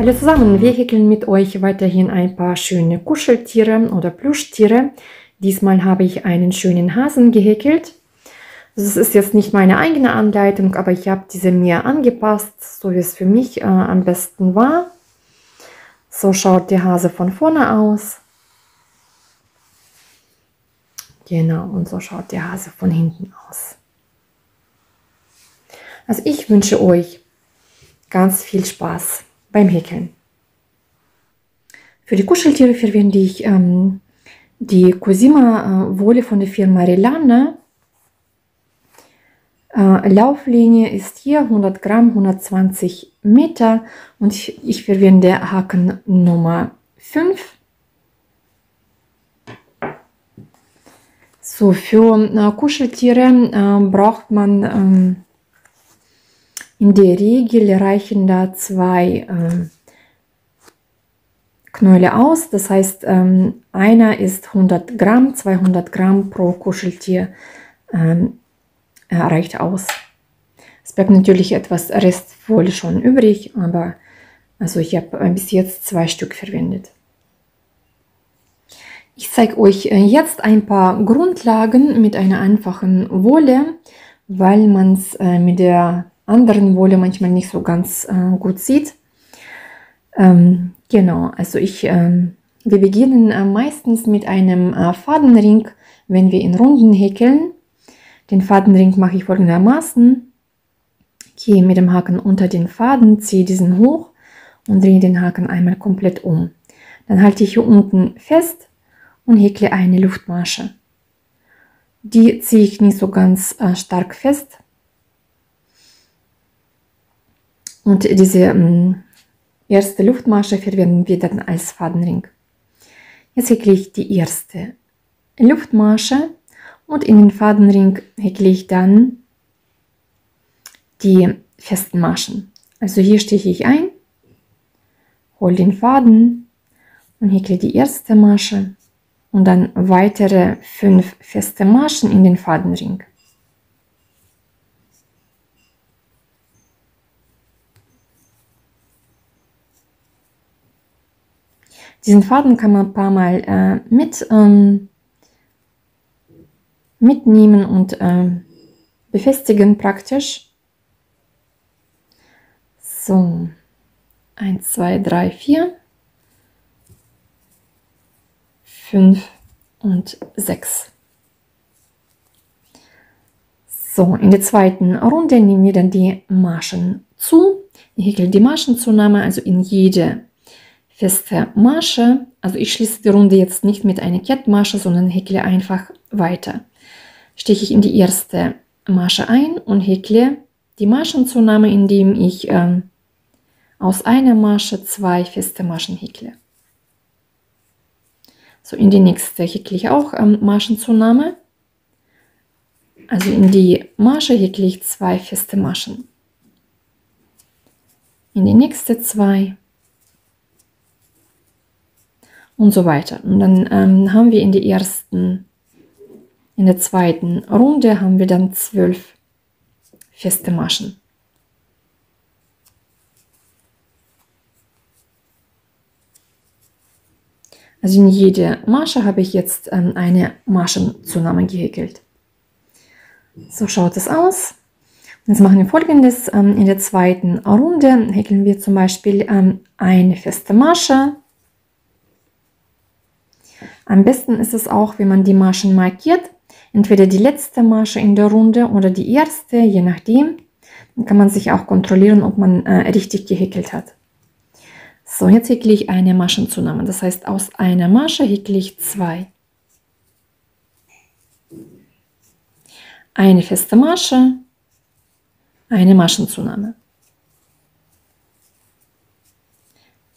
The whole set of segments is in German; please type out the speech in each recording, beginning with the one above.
Hallo zusammen, wir häkeln mit euch weiterhin ein paar schöne Kuscheltiere oder Plüschtiere. Diesmal habe ich einen schönen Hasen gehäkelt. Das ist jetzt nicht meine eigene Anleitung, aber ich habe diese mir angepasst, so wie es für mich am besten war. So schaut der Hase von vorne aus. Genau, und so schaut der Hase von hinten aus. Also ich wünsche euch ganz viel Spaß beim Häkeln. Für die Kuscheltiere verwende ich die Cosima Wolle von der Firma Relana. Lauflinie ist hier 100 Gramm, 120 Meter und ich verwende Haken Nummer 5. So, für Kuscheltiere braucht man in der Regel reichen da 2 Knäule aus. Das heißt, einer ist 100 Gramm, 200 Gramm pro Kuscheltier reicht aus. Es bleibt natürlich etwas Restwolle schon übrig, aber also ich habe bis jetzt 2 Stück verwendet. Ich zeige euch jetzt ein paar Grundlagen mit einer einfachen Wolle, weil man es mit der anderen Wolle manchmal nicht so ganz gut sieht. Genau, also wir beginnen meistens mit einem Fadenring, wenn wir in Runden häkeln. Den Fadenring mache ich folgendermaßen. Gehe mit dem Haken unter den Faden, ziehe diesen hoch und drehe den Haken einmal komplett um. Dann halte ich hier unten fest und häkle eine Luftmasche. Die ziehe ich nicht so ganz stark fest. Und diese erste Luftmasche verwenden wir dann als Fadenring. Jetzt häkle ich die erste Luftmasche und in den Fadenring häkle ich dann die festen Maschen. Also hier stiche ich ein, hole den Faden und häkle die erste Masche und dann weitere 5 feste Maschen in den Fadenring. Diesen Faden kann man ein paar Mal mitnehmen und befestigen praktisch. So, 1, 2, 3, 4, 5 und 6. So, in der zweiten Runde nehmen wir dann die Maschen zu. Ich häkle die Maschenzunahme, also in jede feste Masche. Also ich schließe die Runde jetzt nicht mit einer Kettmasche, sondern häkle einfach weiter. Steche ich in die erste Masche ein und häkle die Maschenzunahme, indem ich aus einer Masche 2 feste Maschen häkle. So, in die nächste häkle ich auch Maschenzunahme. Also in die Masche häkle ich 2 feste Maschen. In die nächste 2. Und so weiter. Und dann haben wir in der zweiten Runde haben wir dann 12 feste Maschen. Also in jede Masche habe ich jetzt eine Maschenzunahme gehäkelt. So schaut es aus. Jetzt machen wir Folgendes. In der zweiten Runde häkeln wir zum Beispiel eine feste Masche. Am besten ist es auch, wenn man die Maschen markiert. Entweder die letzte Masche in der Runde oder die erste, je nachdem. Dann kann man sich auch kontrollieren, ob man richtig gehäkelt hat. So, jetzt häkle ich eine Maschenzunahme. Das heißt, aus einer Masche häkle ich 2. Eine feste Masche, eine Maschenzunahme.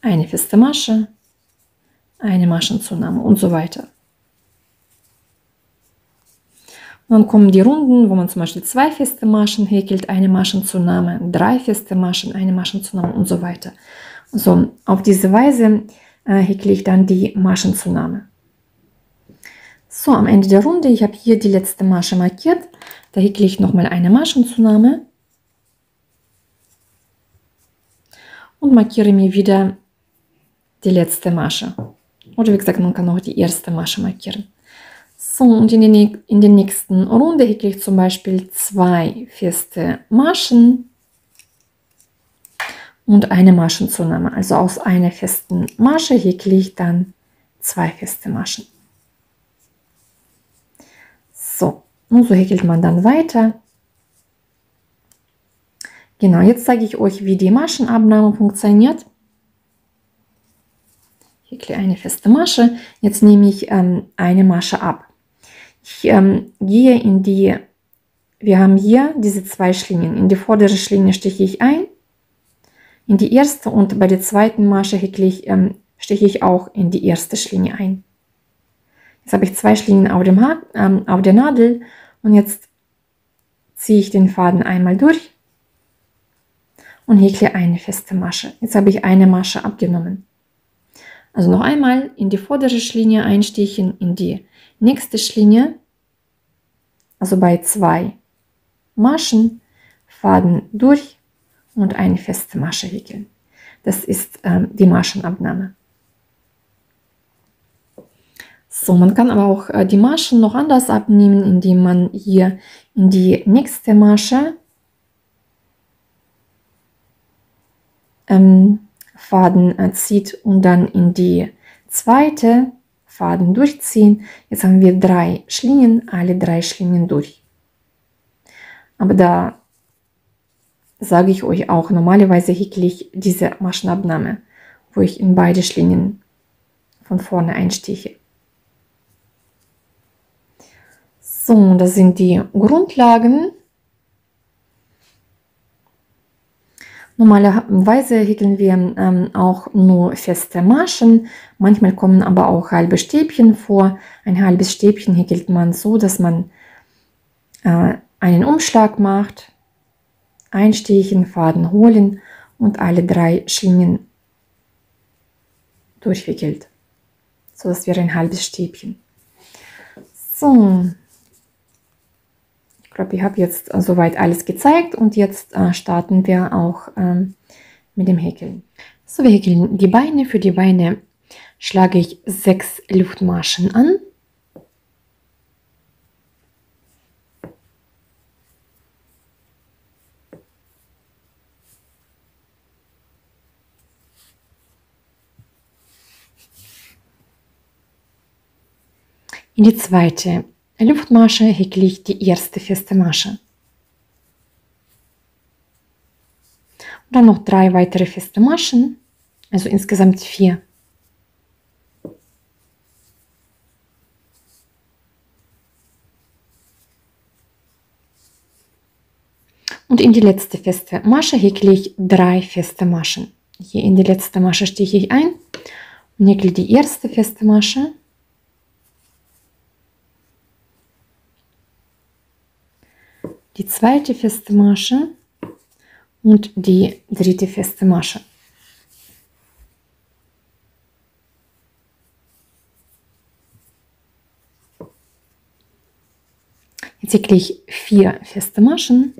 Eine feste Masche, eine Maschenzunahme und so weiter. Und dann kommen die Runden, wo man zum Beispiel 2 feste Maschen häkelt, eine Maschenzunahme, 3 feste Maschen, eine Maschenzunahme und so weiter. So, auf diese Weise häkle ich dann die Maschenzunahme. So, am Ende der Runde, ich habe hier die letzte Masche markiert, da häkle ich nochmal eine Maschenzunahme und markiere mir wieder die letzte Masche. Oder wie gesagt, man kann auch die erste Masche markieren. So, und in der nächsten Runde häkle ich zum Beispiel 2 feste Maschen und eine Maschenzunahme. Also aus einer festen Masche häkle ich dann 2 feste Maschen. So, und so häkelt man dann weiter. Genau, jetzt zeige ich euch, wie die Maschenabnahme funktioniert. Ich häkle eine feste Masche. Jetzt nehme ich eine Masche ab. Ich gehe in die, wir haben hier diese 2 Schlingen. In die vordere Schlinge stiche ich ein, in die erste, und bei der zweiten Masche stiche ich auch in die erste Schlinge ein. Jetzt habe ich 2 Schlingen auf der Nadel und jetzt ziehe ich den Faden einmal durch und häkle eine feste Masche. Jetzt habe ich eine Masche abgenommen. Also noch einmal in die vordere Schlinge einstechen, in die nächste Schlinge, also bei 2 Maschen, Faden durch und eine feste Masche häkeln. Das ist die Maschenabnahme. So, man kann aber auch die Maschen noch anders abnehmen, indem man hier in die nächste Masche Faden zieht und dann in die zweite Faden durchziehen. Jetzt haben wir 3 Schlingen, alle 3 Schlingen durch. Aber da sage ich euch auch, normalerweise häkle ich diese Maschenabnahme, wo ich in beide Schlingen von vorne einsteche. So, das sind die Grundlagen. Normalerweise häkeln wir auch nur feste Maschen. Manchmal kommen aber auch halbe Stäbchen vor. Ein halbes Stäbchen häkelt man so, dass man einen Umschlag macht, einstechen, Faden holen und alle 3 Schlingen durchwickelt. So, das wäre ein halbes Stäbchen. So, ich glaube, ich habe jetzt soweit alles gezeigt und jetzt starten wir auch mit dem Häkeln. So, wir häkeln die Beine. Für die Beine schlage ich 6 Luftmaschen an. In die zweite Luftmasche häkle ich die erste feste Masche. Und dann noch 3 weitere feste Maschen, also insgesamt 4. Und in die letzte feste Masche häkle ich 3 feste Maschen. Hier in die letzte Masche stiche ich ein und häkle die erste feste Masche. Die zweite feste Masche und die dritte feste Masche. Jetzt häkle ich 4 feste Maschen.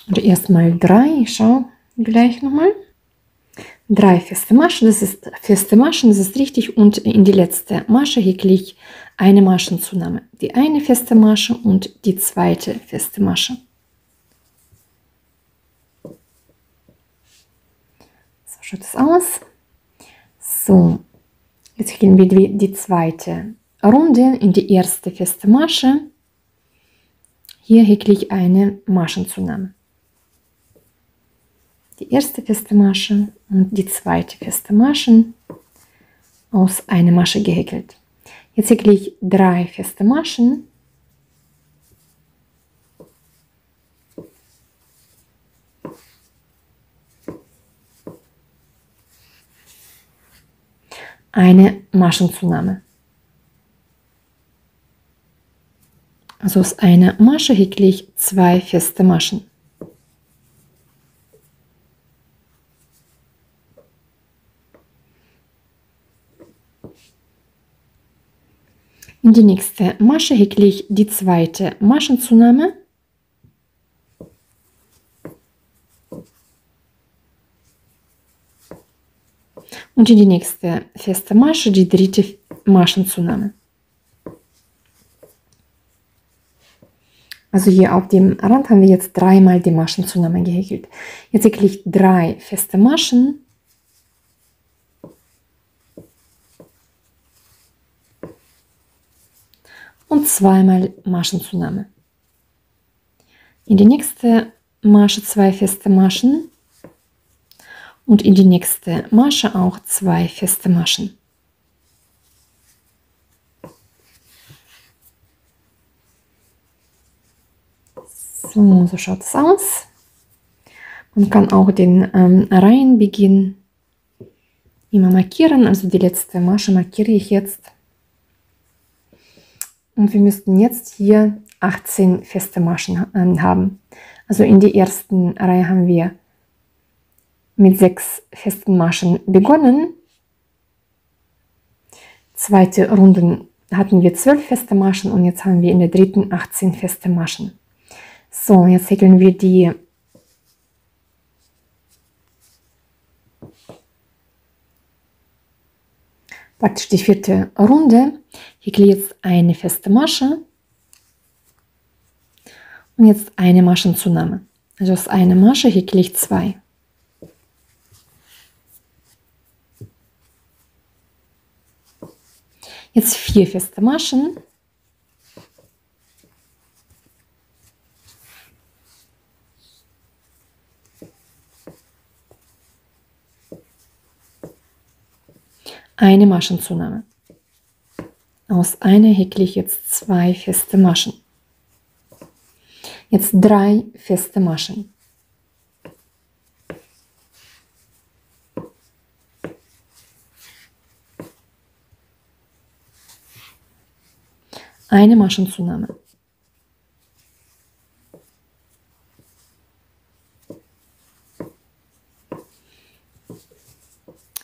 Und erstmal 3, ich schaue gleich nochmal. 3 feste Maschen, das ist richtig, und in die letzte Masche häkle ich eine Maschenzunahme. Die eine feste Masche und die zweite feste Masche. So schaut es aus. So, jetzt häkeln wir die zweite Runde in die erste feste Masche. Hier häkle ich eine Maschenzunahme. Die erste feste Masche und die zweite feste Masche, aus einer Masche gehäkelt. Jetzt häkle ich 3 feste Maschen. Eine Maschenzunahme. Also aus einer Masche häkle ich 2 feste Maschen. In die nächste Masche häkle ich die zweite Maschenzunahme. Und in die nächste feste Masche die dritte Maschenzunahme. Also hier auf dem Rand haben wir jetzt dreimal die Maschenzunahme gehäkelt. Jetzt häkle ich 3 feste Maschen. Und zweimal Maschenzunahme. In die nächste Masche 2 feste Maschen. Und in die nächste Masche auch 2 feste Maschen. So schaut es aus. Man kann auch den Reihenbeginn immer markieren. Also die letzte Masche markiere ich jetzt. Und wir müssten jetzt hier 18 feste Maschen haben. Also in der ersten Reihe haben wir mit 6 festen Maschen begonnen. Zweite Runde hatten wir 12 feste Maschen und jetzt haben wir in der dritten 18 feste Maschen. So, jetzt häkeln wir die praktisch die vierte Runde. Ich häkle jetzt eine feste Masche und jetzt eine Maschenzunahme. Also aus einer Masche häkle ich 2. Jetzt 4 feste Maschen. Eine Maschenzunahme. Aus einer häkle ich jetzt 2 feste Maschen. Jetzt 3 feste Maschen. Eine Maschenzunahme.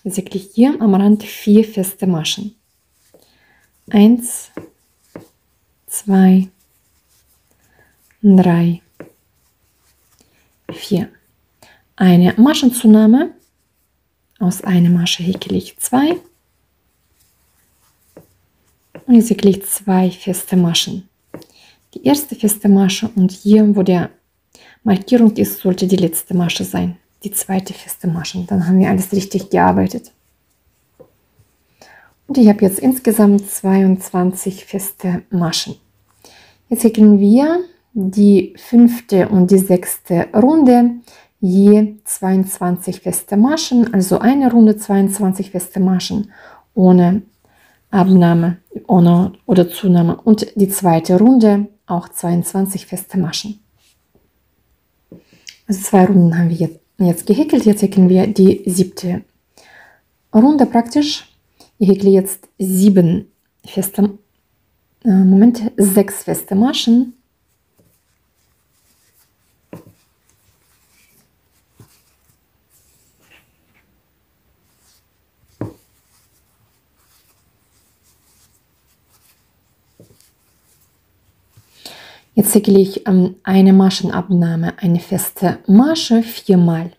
Jetzt häkle ich hier am Rand 4 feste Maschen. 1, 2, 3, 4. Eine Maschenzunahme. Aus einer Masche häkle ich 2. Und jetzt häkle ich 2 feste Maschen. Die erste feste Masche und hier, wo der Markierung ist, sollte die letzte Masche sein. Die zweite feste Masche. Dann haben wir alles richtig gearbeitet. Und ich habe jetzt insgesamt 22 feste Maschen. Jetzt häkeln wir die 5. und die 6. Runde je 22 feste Maschen, also eine Runde 22 feste Maschen ohne Abnahme oder Zunahme und die zweite Runde auch 22 feste Maschen. Also 2 Runden haben wir jetzt gehäkelt. Jetzt häkeln wir die 7. Runde praktisch. Ich häkle jetzt 6 feste Maschen. Jetzt häkle ich eine Maschenabnahme, eine feste Masche 4-mal.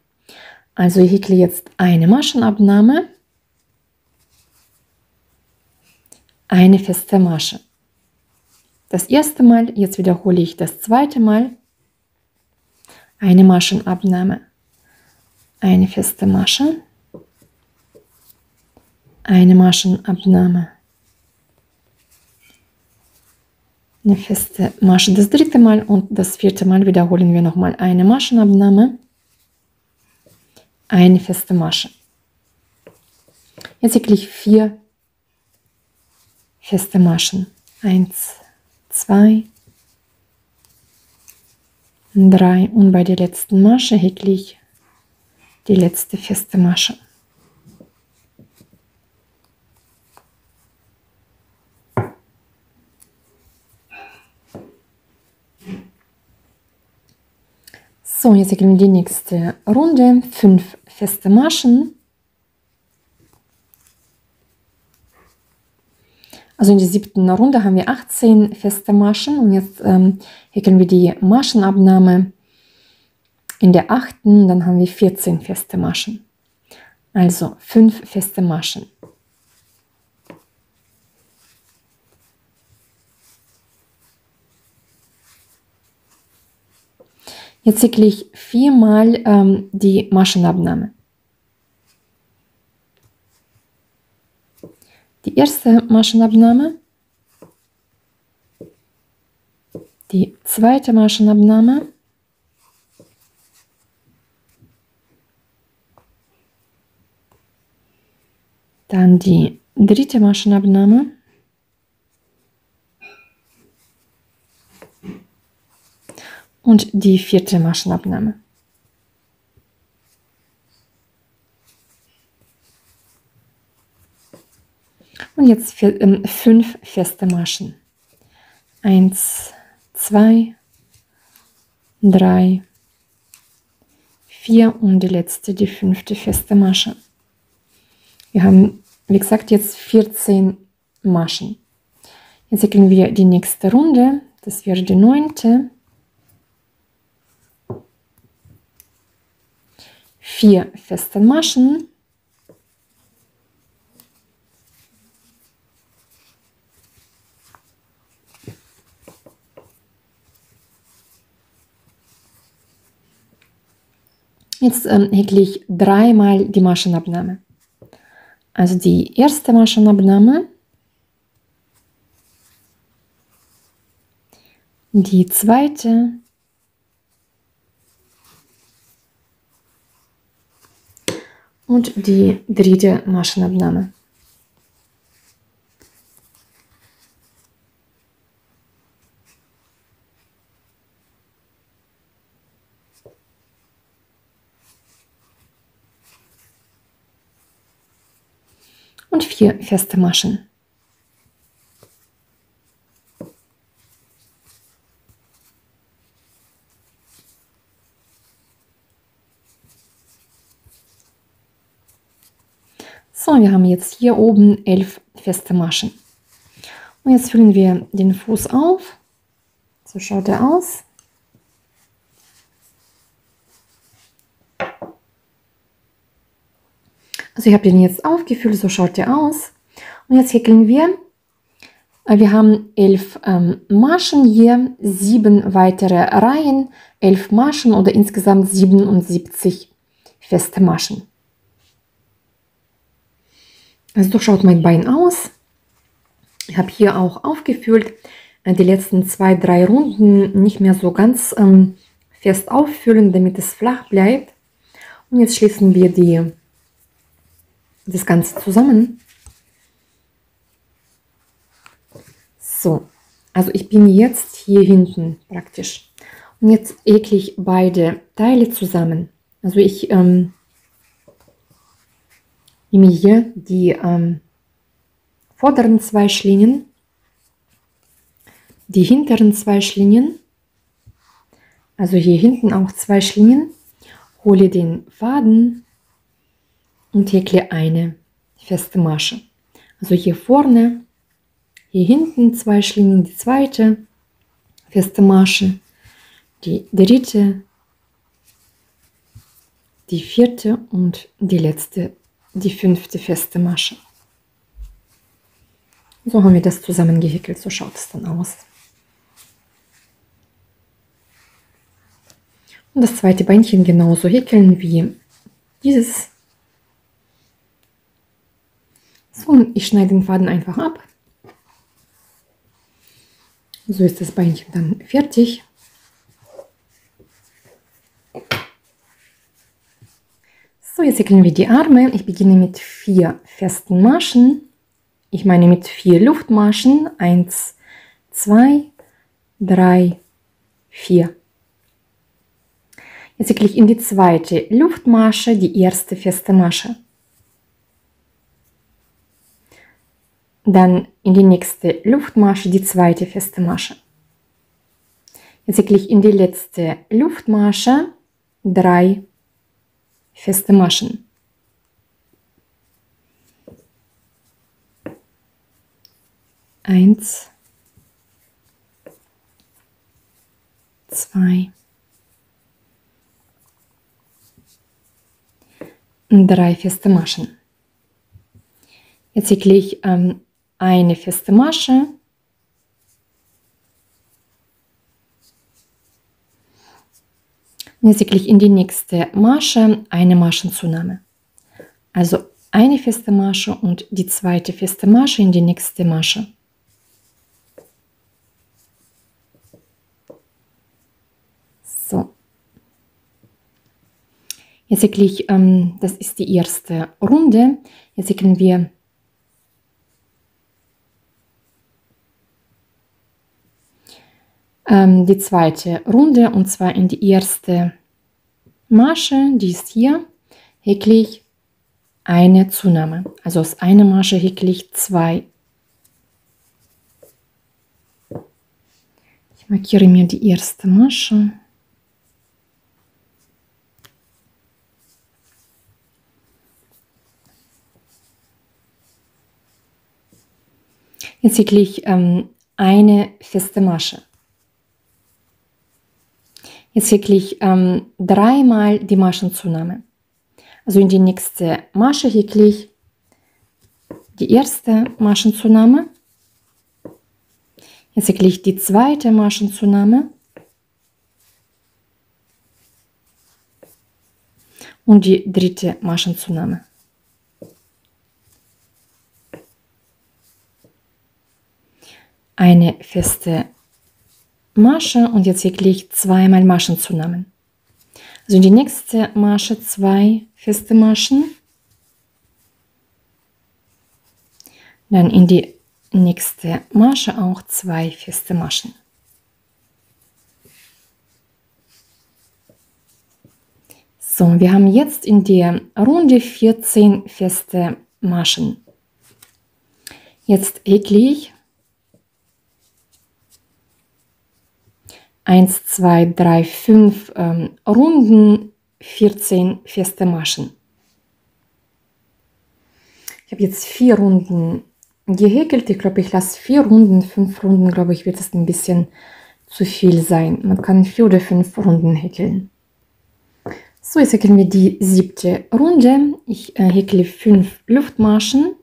Also ich häkle jetzt eine Maschenabnahme, eine feste Masche. Das erste Mal, jetzt wiederhole ich das zweite Mal, eine Maschenabnahme, eine feste Masche, eine Maschenabnahme, eine feste Masche das dritte Mal und das vierte Mal wiederholen wir nochmal eine Maschenabnahme, eine feste Masche. Jetzt häkle ich 4 feste Maschen. 1, 2, 3 und bei der letzten Masche häkle ich die letzte feste Masche. So, jetzt häkeln wir die nächste Runde, 5 feste Maschen. Also in der 7. Runde haben wir 18 feste Maschen und jetzt häkeln wir die Maschenabnahme in der 8. Dann haben wir 14 feste Maschen. Also 5 feste Maschen. Jetzt häkle ich 4-mal die Maschenabnahme. Die erste Maschenabnahme, die zweite Maschenabnahme, dann die dritte Maschenabnahme und die vierte Maschenabnahme. Und jetzt 5 feste Maschen. 1, 2, 3, 4 und die letzte, die 5. feste Masche. Wir haben, wie gesagt, jetzt 14 Maschen. Jetzt häkeln wir die nächste Runde, das wäre die 9. 4 feste Maschen. Jetzt häkle ich 3-mal die Maschenabnahme. Also die erste Maschenabnahme, die zweite, und die dritte Maschenabnahme. Und 4 feste Maschen. So, wir haben jetzt hier oben 11 feste Maschen. Und jetzt füllen wir den Fuß auf. So schaut er aus. Also ich habe den jetzt aufgefüllt, so schaut er aus. Und jetzt häkeln wir. Wir haben 11 Maschen hier, 7 weitere Reihen, 11 Maschen oder insgesamt 77 feste Maschen. Also so schaut mein Bein aus. Ich habe hier auch aufgefüllt, die letzten 2-3 Runden nicht mehr so ganz fest auffüllen, damit es flach bleibt. Und jetzt schließen wir das Ganze zusammen. So, also ich bin jetzt hier hinten praktisch. Und jetzt häkle ich beide Teile zusammen. Also ich nehme hier die vorderen 2 Schlingen, die hinteren 2 Schlingen, also hier hinten auch 2 Schlingen, hole den Faden und häkle eine feste Masche. Also hier vorne, hier hinten 2 Schlingen, die zweite feste Masche, die dritte, die vierte und die letzte, die 5. feste Masche. So haben wir das zusammengehäkelt, so schaut es dann aus. Und das zweite Beinchen genauso häkeln wie dieses. So, und ich schneide den Faden einfach ab. So ist das Beinchen dann fertig. So, jetzt häkeln wir die Arme. Ich beginne mit 4 festen Maschen. Ich meine mit 4 Luftmaschen. 1, 2, 3, 4. Jetzt häkle ich in die zweite Luftmasche die erste feste Masche. Dann in die nächste Luftmasche die zweite feste Masche. Jetzt häkle ich in die letzte Luftmasche 3 feste Maschen. 1, 2, 3 feste Maschen. Jetzt wickle ich eine feste Masche, und jetzt wickle ich in die nächste Masche eine Maschenzunahme. Also eine feste Masche und die zweite feste Masche in die nächste Masche. So. Jetzt wickle ich, das ist die erste Runde, jetzt wickeln wir die zweite Runde, und zwar in die erste Masche, die ist hier, häkle ich eine Zunahme. Also aus einer Masche häkle ich 2. Ich markiere mir die erste Masche. Jetzt wickle ich eine feste Masche. Jetzt wickle ich 3-mal die Maschenzunahme. Also in die nächste Masche häkle ich die erste Maschenzunahme. Jetzt wickle ich die zweite Maschenzunahme und die dritte Maschenzunahme. Eine feste Masche und jetzt wickle ich 2-mal Maschenzunahmen. Also in die nächste Masche 2 feste Maschen, dann in die nächste Masche auch 2 feste Maschen. So, wir haben jetzt in der Runde 14 feste Maschen. Jetzt häkle ich 1, 2, 3, 5 Runden, 14 feste Maschen. Ich habe jetzt 4 Runden gehäkelt. Ich glaube, ich lasse 4 Runden, 5 Runden, glaube ich, wird es ein bisschen zu viel sein. Man kann 4 oder 5 Runden häkeln. So, jetzt häkeln wir die 7. Runde. Ich häkle 5 Luftmaschen.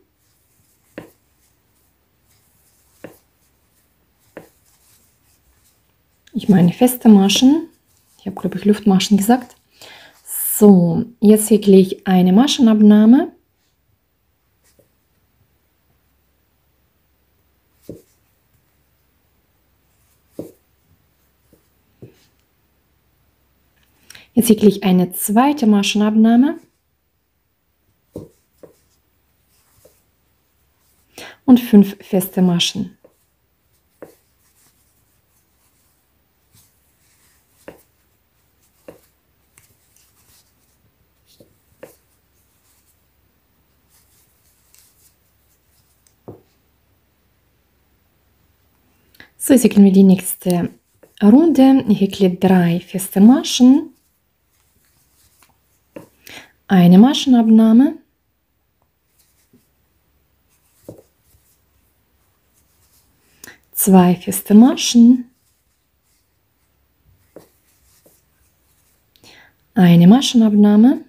Ich meine feste Maschen. Ich habe, glaube ich, Luftmaschen gesagt. So, jetzt häkle ich eine Maschenabnahme. Jetzt häkle ich eine zweite Maschenabnahme. Und 5 feste Maschen. So, jetzt häkeln wir die nächste Runde. Ich häkle 3 feste Maschen, eine Maschenabnahme, zwei feste Maschen, eine Maschenabnahme,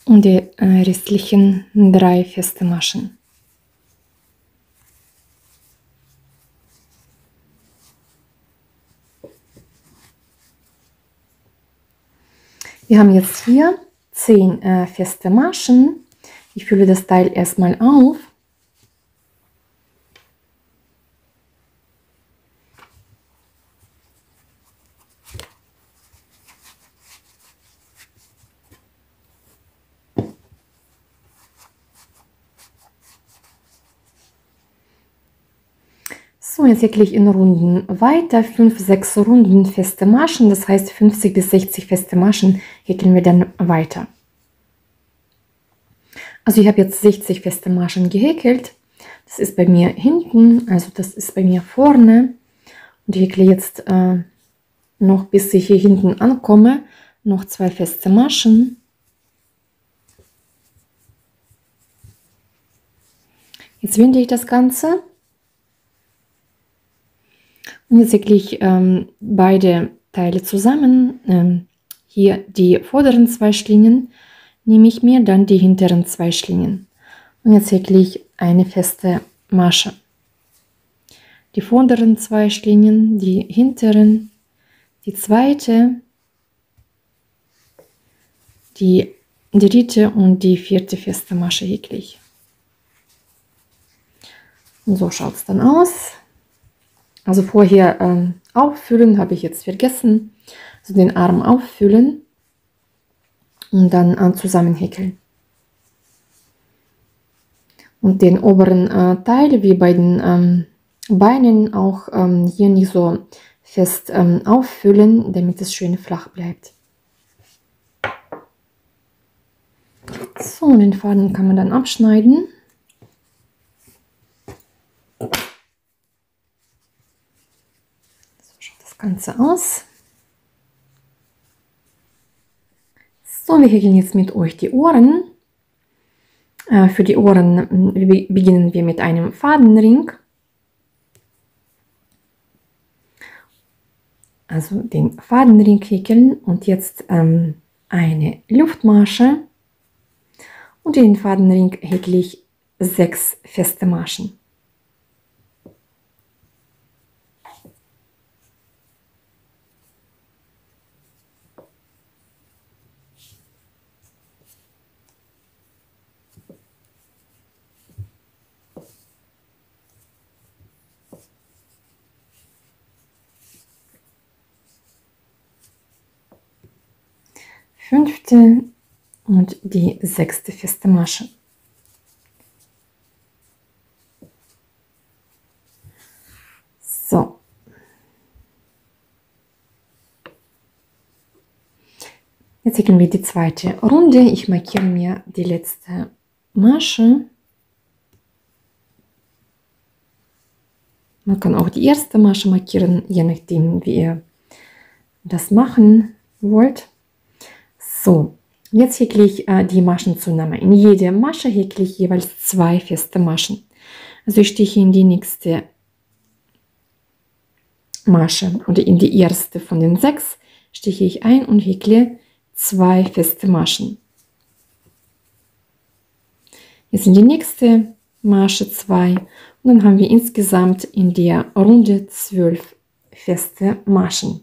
und die restlichen 3 feste Maschen. Wir haben jetzt hier 10 feste Maschen. Ich fülle das Teil erstmal auf. So, jetzt häkle ich in Runden weiter, 5, 6 Runden feste Maschen, das heißt 50 bis 60 feste Maschen häkeln wir dann weiter. Also ich habe jetzt 60 feste Maschen gehäkelt, das ist bei mir hinten, also das ist bei mir vorne, und ich häkle jetzt noch, bis ich hier hinten ankomme, noch 2 feste Maschen. Jetzt winde ich das Ganze. Und jetzt häkle ich beide Teile zusammen. Hier die vorderen 2 Schlingen nehme ich mir, dann die hinteren 2 Schlingen. Und jetzt häkle ich eine feste Masche. Die vorderen 2 Schlingen, die hinteren, die zweite, die dritte und die vierte feste Masche häkle ich. Und so schaut es dann aus. Also vorher auffüllen habe ich jetzt vergessen. Also den Arm auffüllen und dann zusammenhäkeln. Und den oberen Teil, wie bei den Beinen, auch hier nicht so fest auffüllen, damit es schön flach bleibt. So, den Faden kann man dann abschneiden. So schaut das Ganze aus. So, wir häkeln jetzt mit euch die Ohren. Für die Ohren beginnen wir mit einem Fadenring. Also den Fadenring häkeln und jetzt eine Luftmasche. Und in den Fadenring häkle ich 6 feste Maschen. Fünfte und die 6. feste Masche. So. Jetzt häkeln wir die zweite Runde. Ich markiere mir die letzte Masche. Man kann auch die erste Masche markieren, je nachdem, wie ihr das machen wollt. So, jetzt häkle ich die Maschenzunahme. In jede Masche häkle ich jeweils 2 feste Maschen. Also ich stiche in die nächste Masche oder in die erste von den 6 stiche ich ein und häkle 2 feste Maschen. Jetzt in die nächste Masche 2 und dann haben wir insgesamt in der Runde 12 feste Maschen.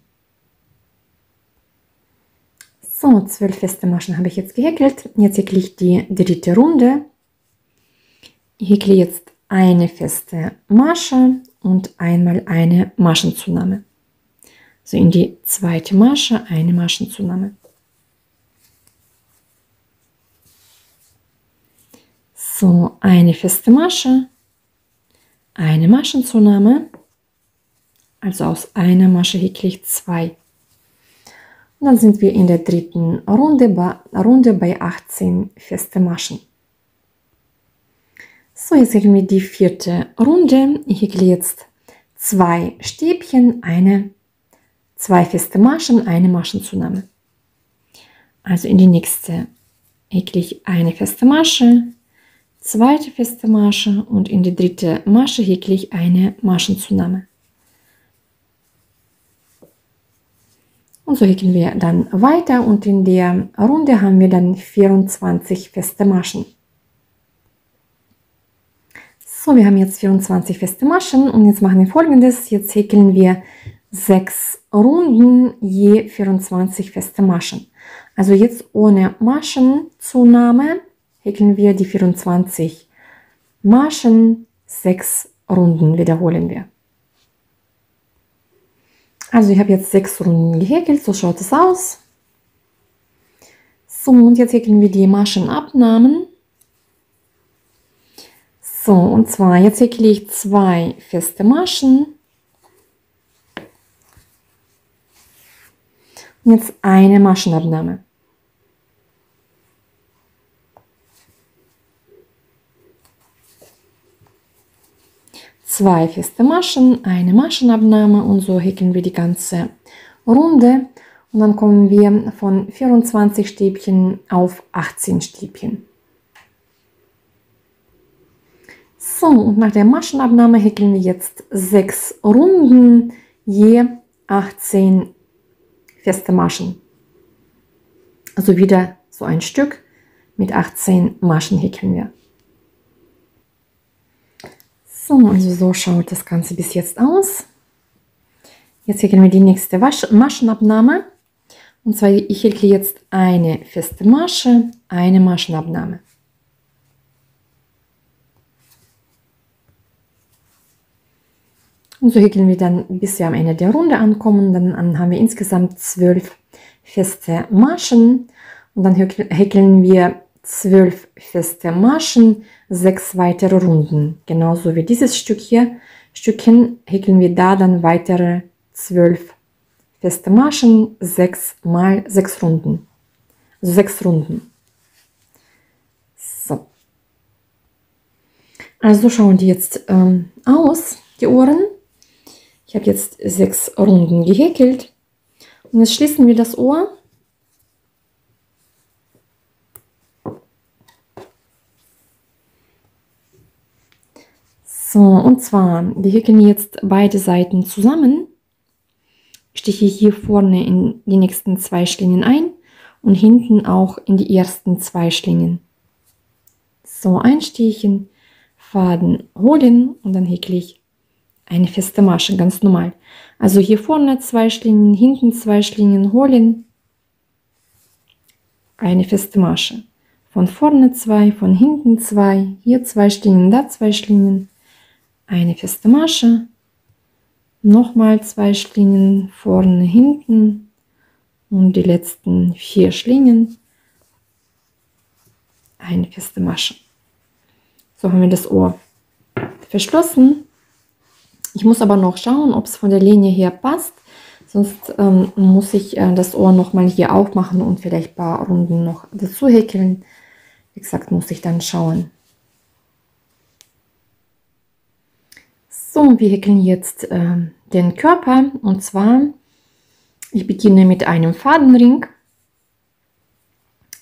So, 12 feste Maschen habe ich jetzt gehäkelt. Jetzt häkle ich die dritte Runde. Ich häkle jetzt eine feste Masche und einmal eine Maschenzunahme. So, in die zweite Masche eine Maschenzunahme. So, eine feste Masche, eine Maschenzunahme. Also aus einer Masche häkle ich 2. Und dann sind wir in der dritten Runde bei 18 feste Maschen. So, jetzt häkeln wir die vierte Runde. Ich häkle jetzt 2 Stäbchen, 2 feste Maschen, eine Maschenzunahme. Also in die nächste häkle ich eine feste Masche, zweite feste Masche und in die dritte Masche häkle ich eine Maschenzunahme. Und so häkeln wir dann weiter und in der Runde haben wir dann 24 feste Maschen. So, wir haben jetzt 24 feste Maschen und jetzt machen wir Folgendes. Jetzt häkeln wir 6 Runden je 24 feste Maschen. Also jetzt ohne Maschenzunahme häkeln wir die 24 Maschen, 6 Runden wiederholen wir. Also ich habe jetzt 6 Runden gehäkelt, so schaut es aus. So, und jetzt häkeln wir die Maschenabnahmen. So, und zwar jetzt häkle ich 2 feste Maschen. Und jetzt eine Maschenabnahme. Zwei feste Maschen, eine Maschenabnahme und so häkeln wir die ganze Runde und dann kommen wir von 24 Stäbchen auf 18 Stäbchen. So, und nach der Maschenabnahme häkeln wir jetzt 6 Runden, je 18 feste Maschen. Also wieder so ein Stück mit 18 Maschen häkeln wir. So, also so schaut das Ganze bis jetzt aus. Jetzt häkeln wir die nächste Maschenabnahme. Und zwar, ich häkle jetzt eine feste Masche, eine Maschenabnahme. Und so häkeln wir dann, bis wir am Ende der Runde ankommen. Dann haben wir insgesamt 12 feste Maschen. Und dann häkeln wir 12 feste Maschen, 6 weitere Runden. Genauso wie dieses Stückchen häkeln wir da dann weitere 12 feste Maschen, 6 mal 6 Runden. Also 6 Runden. So. Also schauen die jetzt aus, die Ohren. Ich habe jetzt 6 Runden gehäkelt. Und jetzt schließen wir das Ohr. So, und zwar, wir häkeln jetzt beide Seiten zusammen. Stiche hier vorne in die nächsten 2 Schlingen ein und hinten auch in die ersten 2 Schlingen. So, einstechen, Faden holen und dann häkle ich eine feste Masche, ganz normal. Also hier vorne 2 Schlingen, hinten 2 Schlingen holen, eine feste Masche. Von vorne 2, von hinten 2, hier 2 Schlingen, da 2 Schlingen, eine feste Masche. Nochmal 2 Schlingen vorne, hinten und die letzten 4 Schlingen, eine feste Masche. So haben wir das Ohr verschlossen. Ich muss aber noch schauen, ob es von der Linie her passt. Sonst muss ich das Ohr nochmal hier aufmachen und vielleicht ein paar Runden noch dazu häkeln. Wie gesagt, muss ich dann schauen. So, wir häkeln jetzt den Körper, und zwar, ich beginne mit einem Fadenring.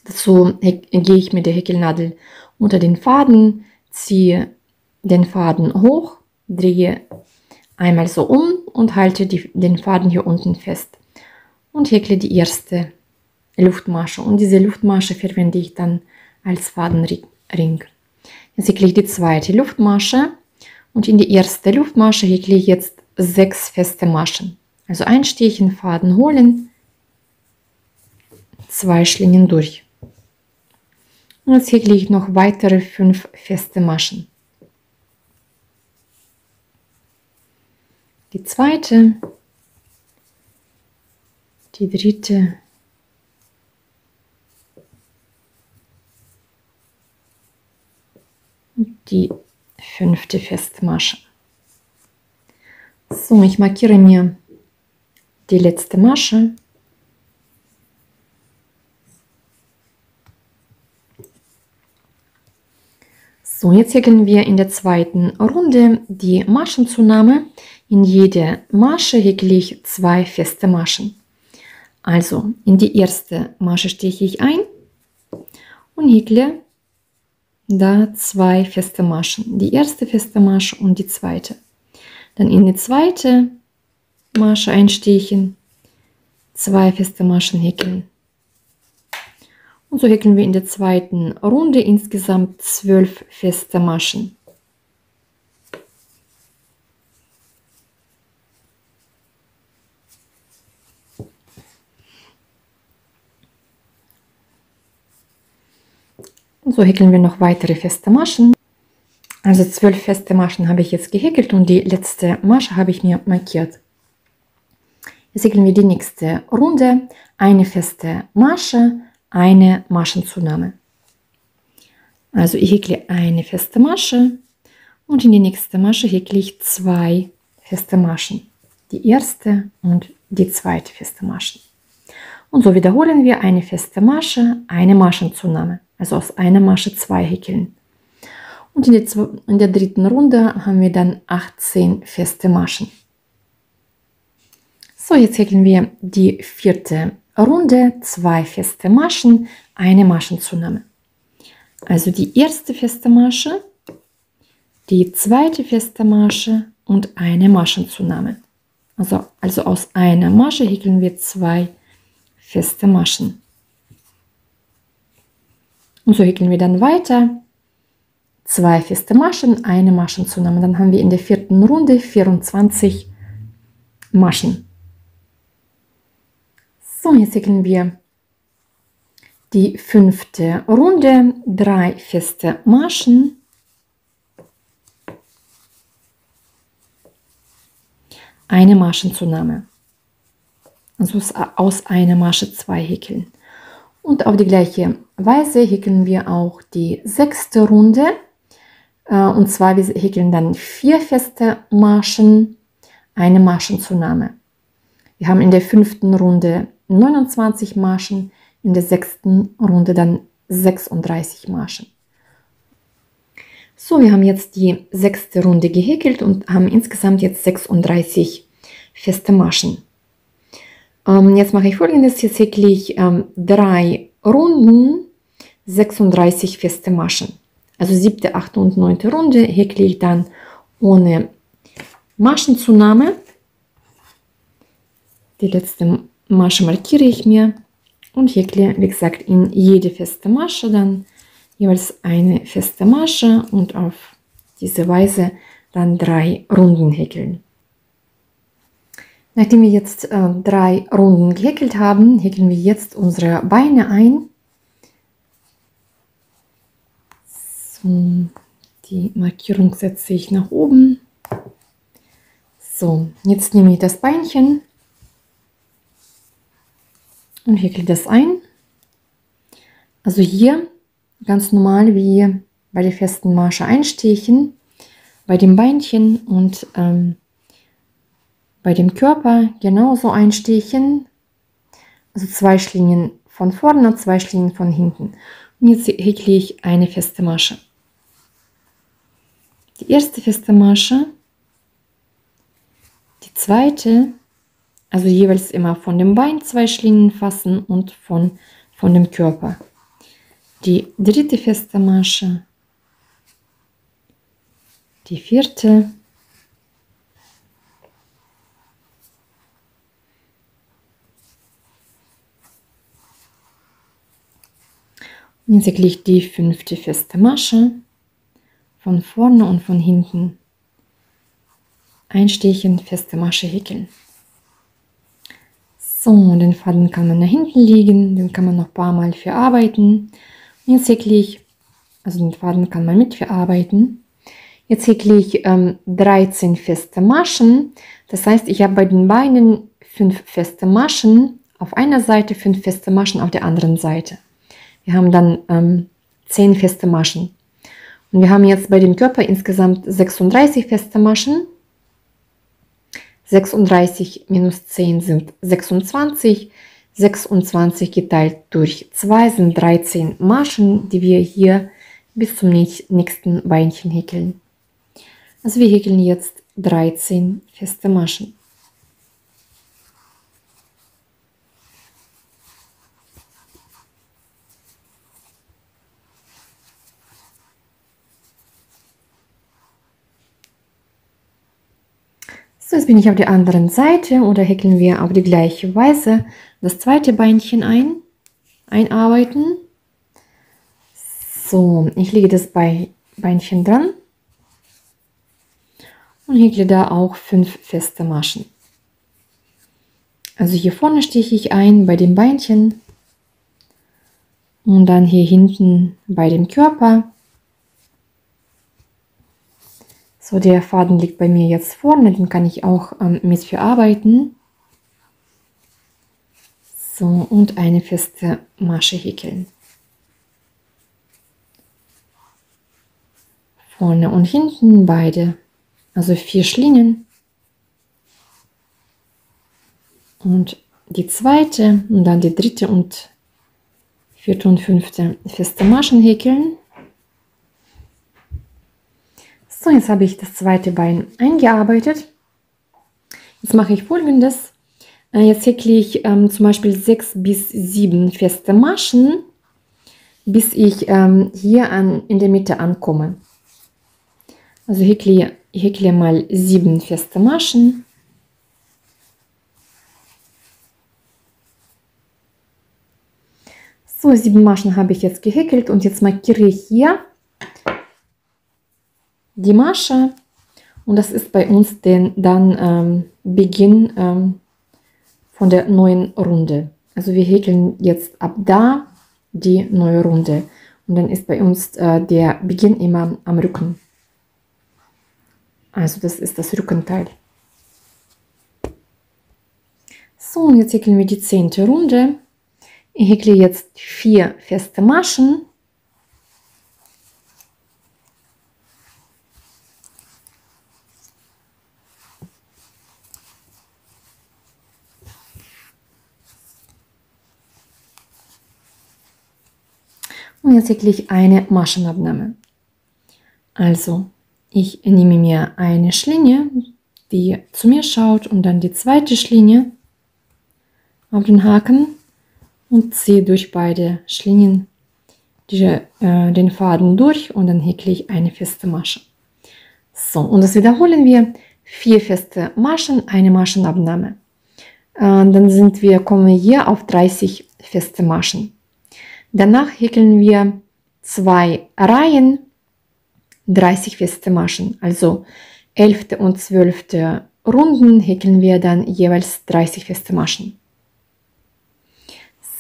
Dazu gehe ich mit der Häkelnadel unter den Faden, ziehe den Faden hoch, drehe einmal so um und halte den Faden hier unten fest und häkle die erste Luftmasche. Und diese Luftmasche verwende ich dann als Fadenring. Jetzt häkle ich die zweite Luftmasche. Und in die erste Luftmasche häkle ich jetzt 6 feste Maschen. Also einstechen, Faden holen, 2 Schlingen durch. Und jetzt häkle ich noch weitere 5 feste Maschen. Die zweite, die dritte, und die 5. feste Masche. So, ich markiere mir die letzte Masche. So, jetzt häkeln wir in der zweiten Runde die Maschenzunahme. In jede Masche häkle ich 2 feste Maschen. Also in die erste Masche steche ich ein und häkle da 2 feste Maschen. Die erste feste Masche und die zweite. Dann in die zweite Masche einstechen, 2 feste Maschen häkeln. Und so häkeln wir in der zweiten Runde insgesamt 12 feste Maschen. Und so häkeln wir noch weitere feste Maschen. Also 12 feste Maschen habe ich jetzt gehäkelt und die letzte Masche habe ich mir markiert. Jetzt häkeln wir die nächste Runde. Eine feste Masche, eine Maschenzunahme. Also ich häkle eine feste Masche und in die nächste Masche häkle ich 2 feste Maschen. Die erste und die zweite feste Masche. Und so wiederholen wir eine feste Masche, eine Maschenzunahme. Also aus einer Masche 2 häkeln. Und in der dritten Runde haben wir dann 18 feste Maschen. So, jetzt häkeln wir die vierte Runde, 2 feste Maschen, eine Maschenzunahme. Also die erste feste Masche, die zweite feste Masche und eine Maschenzunahme. Also aus einer Masche häkeln wir 2 feste Maschen. Und so häkeln wir dann weiter. 2 feste Maschen, eine Maschenzunahme. Dann haben wir in der 4. Runde 24 Maschen. So, jetzt häkeln wir die 5. Runde, 3 feste Maschen. Eine Maschenzunahme. Also aus einer Masche 2 häkeln. Und auf die gleiche Weise häkeln wir auch die 6. Runde. Und zwar wir häkeln dann 4 feste Maschen, eine Maschenzunahme. Wir haben in der 5. Runde 29 Maschen, in der 6. Runde dann 36 Maschen. So, wir haben jetzt die 6. Runde gehäkelt und haben insgesamt jetzt 36 feste Maschen. Jetzt mache ich Folgendes, jetzt häkle ich 3 Runden, 36 feste Maschen. Also 7., 8. und 9. Runde häkle ich dann ohne Maschenzunahme. Die letzte Masche markiere ich mir und häkle, wie gesagt, in jede feste Masche dann jeweils eine feste Masche und auf diese Weise dann 3 Runden häkeln. Nachdem wir jetzt 3 Runden gehäkelt haben, häkeln wir jetzt unsere Beine ein. So, die Markierung setze ich nach oben. So, jetzt nehme ich das Beinchen und häkle das ein. Also hier ganz normal wie bei der festen Masche einstechen, bei dem Beinchen und bei dem Körper genauso einstechen. Also 2 Schlingen von vorne und 2 Schlingen von hinten. Und jetzt häkle ich eine feste Masche. Die erste feste Masche, die zweite, also jeweils immer von dem Bein 2 Schlingen fassen und von dem Körper. Die 3. feste Masche, die 4. und jetzt häkle ich die 5. feste Masche von vorne und von hinten. Einstechen, feste Masche häkeln. So, den Faden kann man nach hinten legen, den kann man noch ein paar Mal verarbeiten. Und jetzt häkle ich, also den Faden kann man mitverarbeiten. Jetzt häkle ich 13 feste Maschen. Das heißt, ich habe bei den Beinen 5 feste Maschen auf einer Seite, 5 feste Maschen auf der anderen Seite. Wir haben dann 10 feste Maschen. Und wir haben jetzt bei dem Körper insgesamt 36 feste Maschen. 36 minus 10 sind 26. 26 geteilt durch 2 sind 13 Maschen, die wir hier bis zum nächsten Beinchen häkeln. Also wir häkeln jetzt 13 feste Maschen. So, jetzt bin ich auf der anderen Seite oder häkeln wir auf die gleiche Weise das zweite Beinchen einarbeiten. So, ich lege das Beinchen dran und häkle da auch 5 feste Maschen. Also hier vorne steche ich ein bei dem Beinchen und dann hier hinten bei dem Körper. So, der Faden liegt bei mir jetzt vorne, den kann ich auch mit verarbeiten. So, und eine feste Masche häkeln. Vorne und hinten beide, also 4 Schlingen. Und die zweite und dann die 3. und 4. und 5. feste Maschen häkeln. So, jetzt habe ich das zweite Bein eingearbeitet. Jetzt mache ich Folgendes. Jetzt häkle ich zum Beispiel 6 bis 7 feste Maschen, bis ich hier in der Mitte ankomme. Also ich häkle mal 7 feste Maschen. So, 7 Maschen habe ich jetzt gehäkelt und jetzt markiere ich hier die Masche und das ist bei uns dann Beginn von der neuen Runde. Also wir häkeln jetzt ab da die neue Runde und dann ist bei uns der Beginn immer am Rücken. Also das ist das Rückenteil. So, und jetzt häkeln wir die 10. Runde. Ich häkle jetzt 4 feste Maschen. Und jetzt häkle ich eine Maschenabnahme. Also ich nehme mir eine Schlinge, die zu mir schaut und dann die zweite Schlinge auf den Haken und ziehe durch beide Schlingen den Faden durch und dann häkle ich eine feste Masche. So, und das wiederholen wir. 4 feste Maschen, eine Maschenabnahme. Dann kommen wir hier auf 30 feste Maschen. Danach häkeln wir 2 Reihen, 30 feste Maschen. Also 11. und 12. Runden häkeln wir dann jeweils 30 feste Maschen.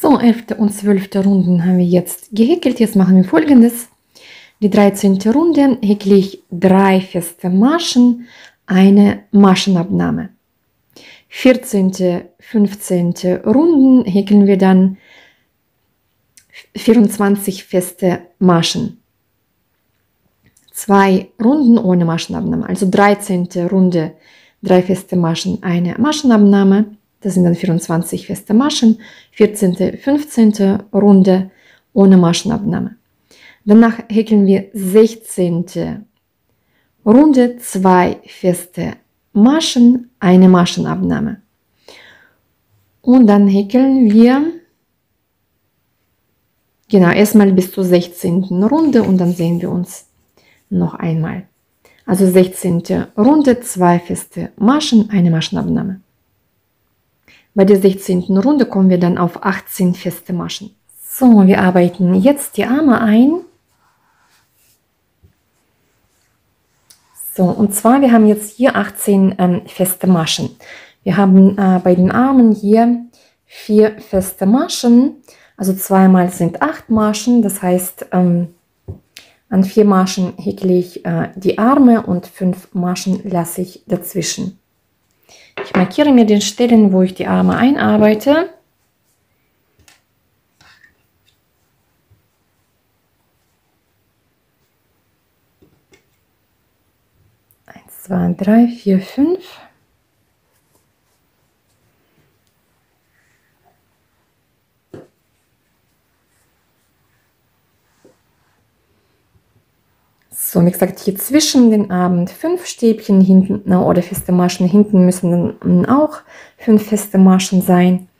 So, 11. und 12. Runden haben wir jetzt gehäkelt. Jetzt machen wir Folgendes. Die 13. Runde häkle ich 3 feste Maschen, eine Maschenabnahme. 14., 15. Runden häkeln wir dann 24 feste Maschen. 2 Runden ohne Maschenabnahme. Also 13. Runde 3 feste Maschen, eine Maschenabnahme. Das sind dann 24 feste Maschen. 14., 15. Runde ohne Maschenabnahme. Danach häkeln wir 16. Runde 2 feste Maschen, eine Maschenabnahme. Und dann häkeln wir erstmal bis zur 16. Runde und dann sehen wir uns noch einmal. Also 16. Runde 2 feste Maschen, eine Maschenabnahme. Bei der 16. Runde kommen wir dann auf 18 feste Maschen. So, wir arbeiten jetzt die Arme ein. So, und zwar, wir haben jetzt hier 18 feste Maschen. Wir haben bei den Armen hier 4 feste Maschen, also 2 mal sind 8 Maschen, das heißt, an 4 Maschen häkle ich die Arme und 5 Maschen lasse ich dazwischen. Ich markiere mir den Stellen, wo ich die Arme einarbeite. Eins, 2, 3, 4, 5. So, wie gesagt, hier zwischen den Armen 5 Stäbchen hinten oder feste Maschen. Hinten müssen dann auch 5 feste Maschen sein.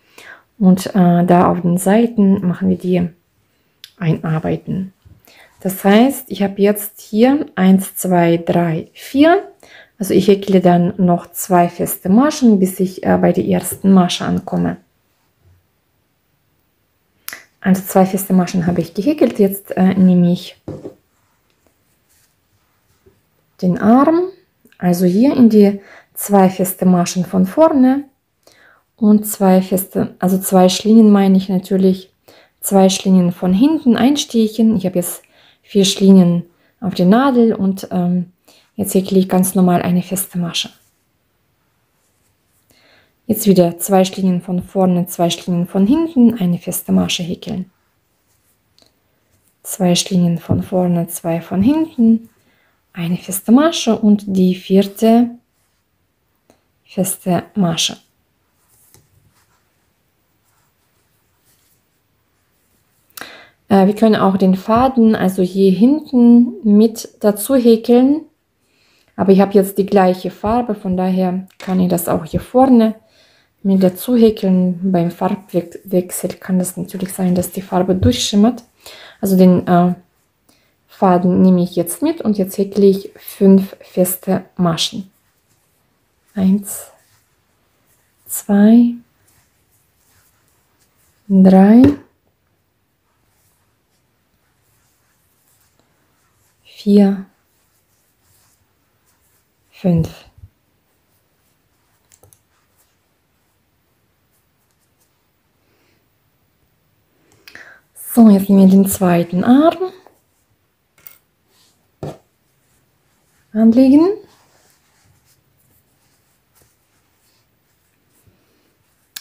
Und da auf den Seiten machen wir die einarbeiten. Das heißt, ich habe jetzt hier 1, 2, 3, 4. Also ich häkle dann noch 2 feste Maschen, bis ich bei der ersten Masche ankomme. Also 2 feste Maschen habe ich gehäkelt. Jetzt nehme ich den Arm, also hier in die 2 feste Maschen von vorne und 2 feste, also 2 Schlingen meine ich natürlich, 2 Schlingen von hinten einstechen. Ich habe jetzt 4 Schlingen auf die Nadel und jetzt häkle ich ganz normal eine feste Masche. Jetzt wieder 2 Schlingen von vorne, 2 Schlingen von hinten, eine feste Masche häkeln. 2 Schlingen von vorne, 2 von hinten, eine feste Masche und die 4. feste Masche. Wir können auch den Faden, also hier hinten mit dazu häkeln, aber ich habe jetzt die gleiche Farbe, von daher kann ich das auch hier vorne mit dazu häkeln. Beim Farbwechsel kann das natürlich sein, dass die Farbe durchschimmert. Also den Faden nehme ich jetzt mit und jetzt häkle ich 5 feste Maschen. 1, 2, 3, 4, 5. So, jetzt nehmen wir den zweiten Arm. Anlegen.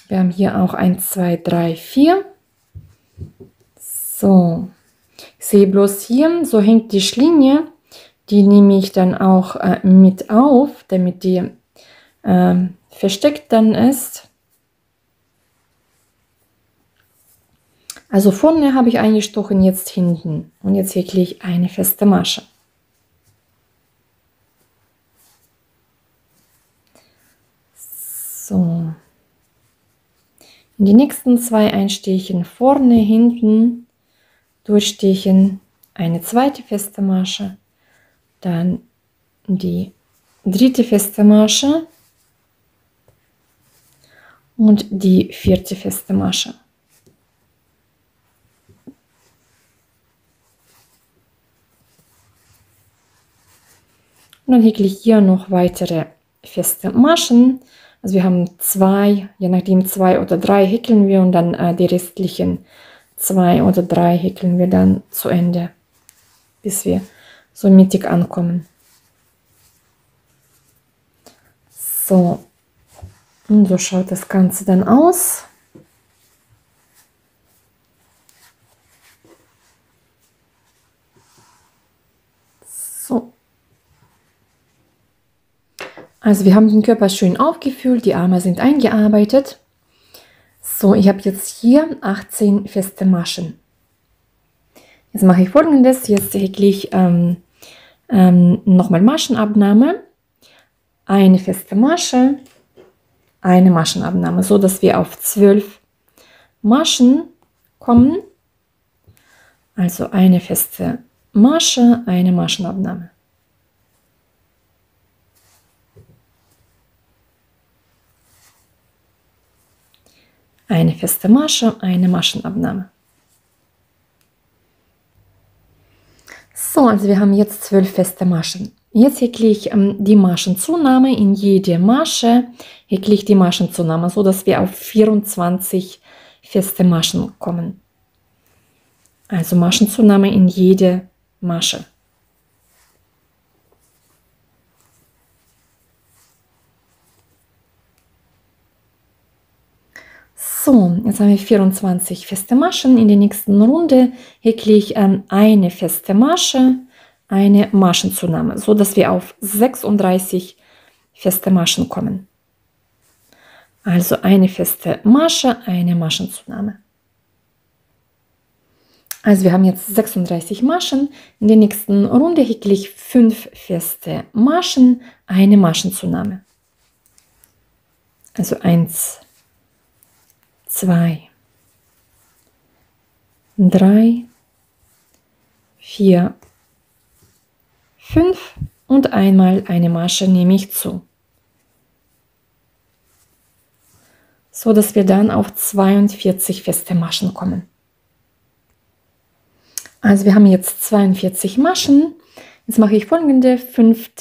Wir haben hier auch 1, 2, 3, 4. So, ich sehe bloß hier, so hängt die Schlinge. Die nehme ich dann auch mit auf, damit die versteckt dann ist. Also vorne habe ich eingestochen, jetzt hinten. Und jetzt häkle ich eine feste Masche. So. In die nächsten 2 Einstichen vorne, hinten durchstechen, eine zweite feste Masche, dann die dritte feste Masche und die vierte feste Masche. Und dann häkle ich hier noch weitere feste Maschen. Also wir haben 2, je nachdem 2 oder 3 häkeln wir und dann die restlichen 2 oder 3 häkeln wir dann zu Ende, bis wir so mittig ankommen. So, und so schaut das Ganze dann aus. So. Also wir haben den Körper schön aufgefüllt, die Arme sind eingearbeitet. So, ich habe jetzt hier 18 feste Maschen. Jetzt mache ich Folgendes, jetzt häkle ich nochmal Maschenabnahme, eine feste Masche, eine Maschenabnahme, so dass wir auf 12 Maschen kommen. Also eine feste Masche, eine Maschenabnahme. Eine feste Masche, eine Maschenabnahme. So, also wir haben jetzt 12 feste Maschen. Jetzt häkle ich die Maschenzunahme. In jede Masche häkle ich die Maschenzunahme, so dass wir auf 24 feste Maschen kommen. Also Maschenzunahme in jede Masche. So, jetzt haben wir 24 feste Maschen. In der nächsten Runde häkle ich eine feste Masche, eine Maschenzunahme, so dass wir auf 36 feste Maschen kommen. Also eine feste Masche, eine Maschenzunahme. Also wir haben jetzt 36 Maschen. In der nächsten Runde häkle ich 5 feste Maschen, eine Maschenzunahme. Also 1, 2, 3, 4, 5 und einmal eine Masche nehme ich zu. So dass wir dann auf 42 feste Maschen kommen. Also wir haben jetzt 42 Maschen. Jetzt mache ich folgende: 5.,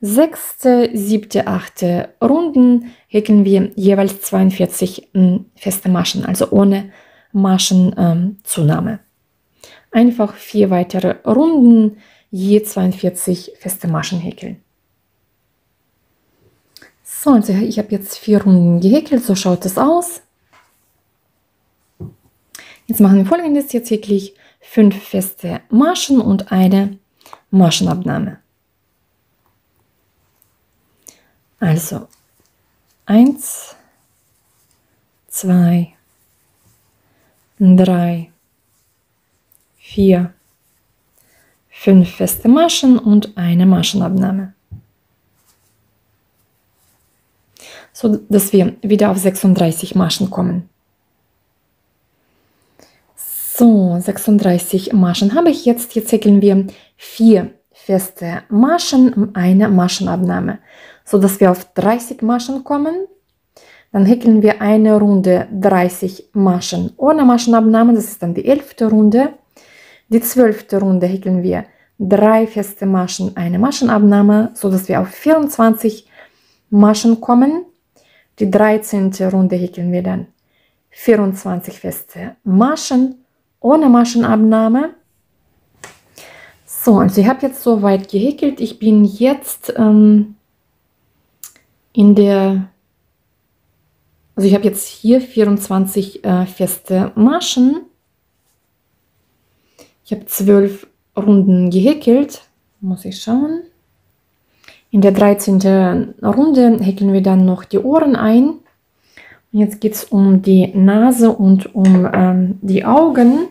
6., 7., 8. Runden häkeln wir jeweils 42 feste Maschen, also ohne Maschenzunahme. Einfach 4 weitere Runden, je 42 feste Maschen häkeln. So, also ich habe jetzt 4 Runden gehäkelt, so schaut es aus. Jetzt machen wir Folgendes: Jetzt häkle ich 5 feste Maschen und eine Maschenabnahme. Also 1, 2, 3, 4, 5 feste Maschen und eine Maschenabnahme. So dass wir wieder auf 36 Maschen kommen. So, 36 Maschen habe ich jetzt. Jetzt häkeln wir 4 feste Maschen und eine Maschenabnahme, so dass wir auf 30 Maschen kommen. Dann häkeln wir eine Runde 30 Maschen ohne Maschenabnahme, das ist dann die 11. Runde. Die 12. Runde häkeln wir 3 feste Maschen, eine Maschenabnahme, so dass wir auf 24 Maschen kommen. Die 13. Runde häkeln wir dann 24 feste Maschen ohne Maschenabnahme. So, also ich habe jetzt soweit gehäkelt. Ich bin jetzt also ich habe jetzt hier 24 feste Maschen. Ich habe 12 Runden gehäkelt. Muss ich schauen. In der 13. Runde häkeln wir dann noch die Ohren ein. Und jetzt geht es um die Nase und um die Augen.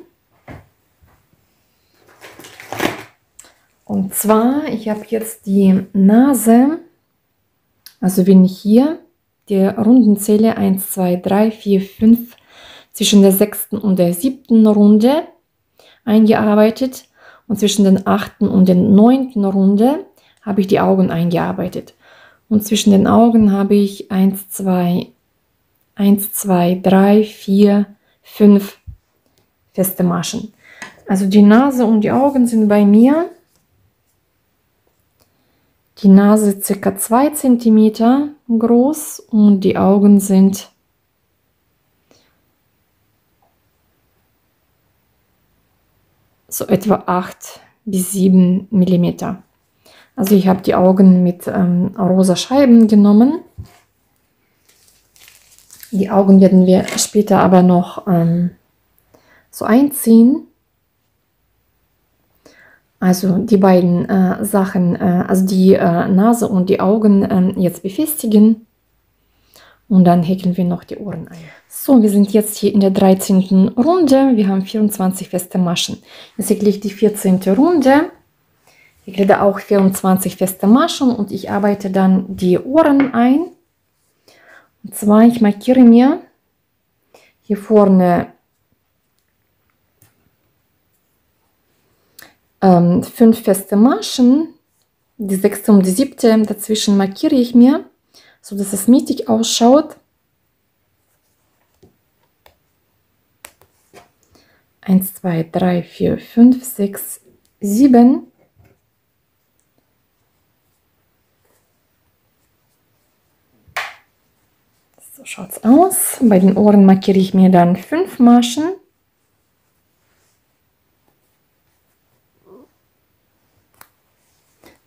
Und zwar, ich habe jetzt die Nase, also wenn ich hier die Runden zähle, 1, 2, 3, 4, 5, zwischen der 6. und der 7. Runde eingearbeitet. Und zwischen den 8. und der 9. Runde habe ich die Augen eingearbeitet. Und zwischen den Augen habe ich 1, 2, 3, 4, 5 feste Maschen. Also die Nase und die Augen sind bei mir. Die Nase ca. 2 cm groß und die Augen sind so etwa 8 bis 7 mm. Also ich habe die Augen mit rosa Scheiben genommen. Die Augen werden wir später aber noch so einziehen. Also die beiden Sachen, also die Nase und die Augen jetzt befestigen. Und dann häkeln wir noch die Ohren ein. So, wir sind jetzt hier in der 13. Runde. Wir haben 24 feste Maschen. Jetzt häkle ich die 14. Runde. Ich häkle da auch 24 feste Maschen und ich arbeite dann die Ohren ein. Und zwar, ich markiere mir hier vorne 5 feste Maschen, die 6. und die 7. dazwischen markiere ich mir, so dass es mittig ausschaut. 1, 2, 3, 4, 5, 6, 7. So schaut es aus. Bei den Ohren markiere ich mir dann 5 Maschen.